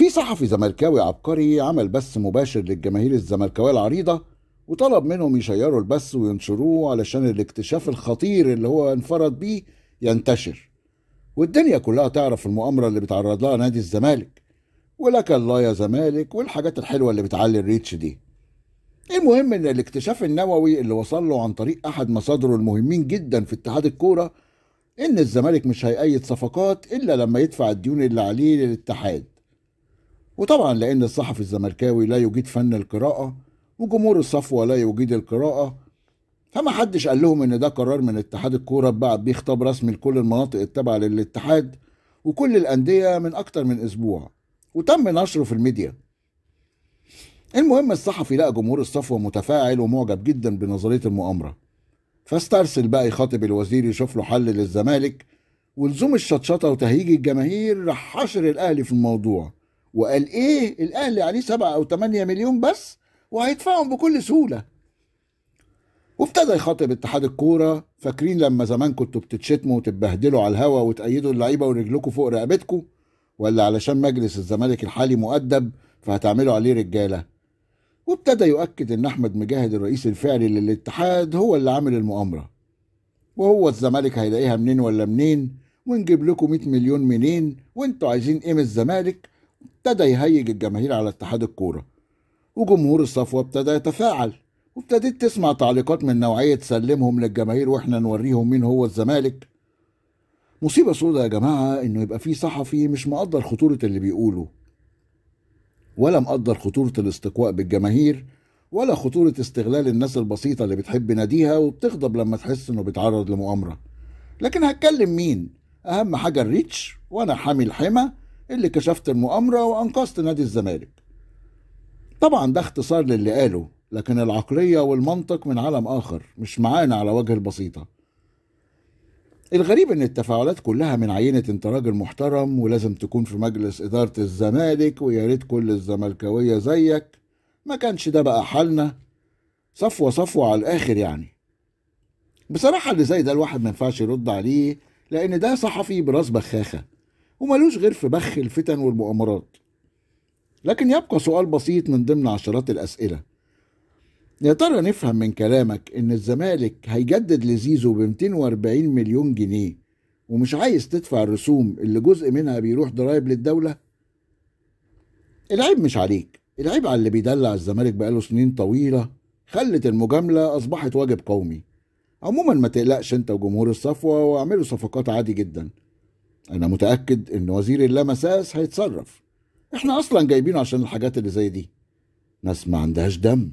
في صحفي زملكاوي عبقري عمل بث مباشر للجماهير الزملكاوية العريضة، وطلب منهم يشيروا البث وينشروه علشان الاكتشاف الخطير اللي هو انفرد بيه ينتشر، والدنيا كلها تعرف المؤامرة اللي بيتعرض لها نادي الزمالك، ولك الله يا زمالك والحاجات الحلوة اللي بتعلي الريتش دي. المهم ان الاكتشاف النووي اللي وصل له عن طريق احد مصادره المهمين جدا في اتحاد الكورة ان الزمالك مش هيأيد صفقات الا لما يدفع الديون اللي عليه للاتحاد. وطبعا لان الصحفي الزملكاوي لا يجيد فن القراءة وجمهور الصفوة لا يجيد القراءة، فما حدش قال لهم ان ده قرار من اتحاد الكورة بعد بيه خطاب رسمي لكل المناطق التابعة للاتحاد وكل الأندية من أكتر من أسبوع، وتم نشره في الميديا. المهم الصحفي لقى جمهور الصفوة متفاعل ومعجب جدا بنظرية المؤامرة، فاسترسل بقى يخاطب الوزير يشوف له حل للزمالك، ولزوم الشطشطة وتهييج الجماهير راح حشر الأهلي في الموضوع، وقال إيه الأهلي عليه 7 أو 8 مليون بس وهيدفعهم بكل سهولة. وابتدى يخاطب اتحاد الكورة، فاكرين لما زمان كنتوا بتتشتموا وتتبهدلوا على الهوا وتأيدوا اللعيبة ورجلكوا فوق رقبتكم، ولا علشان مجلس الزمالك الحالي مؤدب فهتعملوا عليه رجالة؟ وابتدى يؤكد ان احمد مجاهد الرئيس الفعلي للاتحاد هو اللي عامل المؤامرة، وهو الزمالك هيلاقيها منين ولا منين، ونجيب لكم 100 مليون منين، وانتوا عايزين ايه من الزمالك. ابتدى يهيج الجماهير على اتحاد الكورة، وجمهور الصفوة ابتدى يتفاعل، وابتديت تسمع تعليقات من نوعية سلمهم للجماهير واحنا نوريهم مين هو الزمالك. مصيبة سودة يا جماعة انه يبقى في صحفي مش مقدر خطورة اللي بيقوله، ولا مقدر خطورة الاستقواء بالجماهير، ولا خطورة استغلال الناس البسيطة اللي بتحب ناديها وبتغضب لما تحس انه بيتعرض لمؤامرة. لكن هتكلم مين؟ اهم حاجة الريتش، وانا حامي الحمى اللي كشفت المؤامرة وانقذت نادي الزمالك. طبعا ده اختصار للي قاله، لكن العقلية والمنطق من عالم آخر مش معانا على وجه البسيطة. الغريب ان التفاعلات كلها من عينة انت راجل محترم ولازم تكون في مجلس إدارة الزمالك ويا ريت كل الزملكاوية زيك. ما كانش ده بقى حالنا، صفوة صفوة على الآخر يعني. بصراحة اللي زي ده الواحد ما ينفعش يرد عليه، لأن ده صحفي براس بخاخة وملوش غير في بخ الفتن والمؤامرات. لكن يبقى سؤال بسيط من ضمن عشرات الأسئلة، يا ترى نفهم من كلامك ان الزمالك هيجدد لزيزو ب 240 مليون جنيه ومش عايز تدفع الرسوم اللي جزء منها بيروح ضرائب للدولة؟ العيب مش عليك، العيب على اللي بيدلع الزمالك بقاله سنين طويلة، خلت المجاملة أصبحت واجب قومي. عموما ما تقلقش انت وجمهور الصفوة واعملوا صفقات عادي جدا، انا متأكد ان وزير اللامساس هيتصرف، احنا اصلا جايبينه عشان الحاجات اللي زي دي، ناس ما عندهاش دم.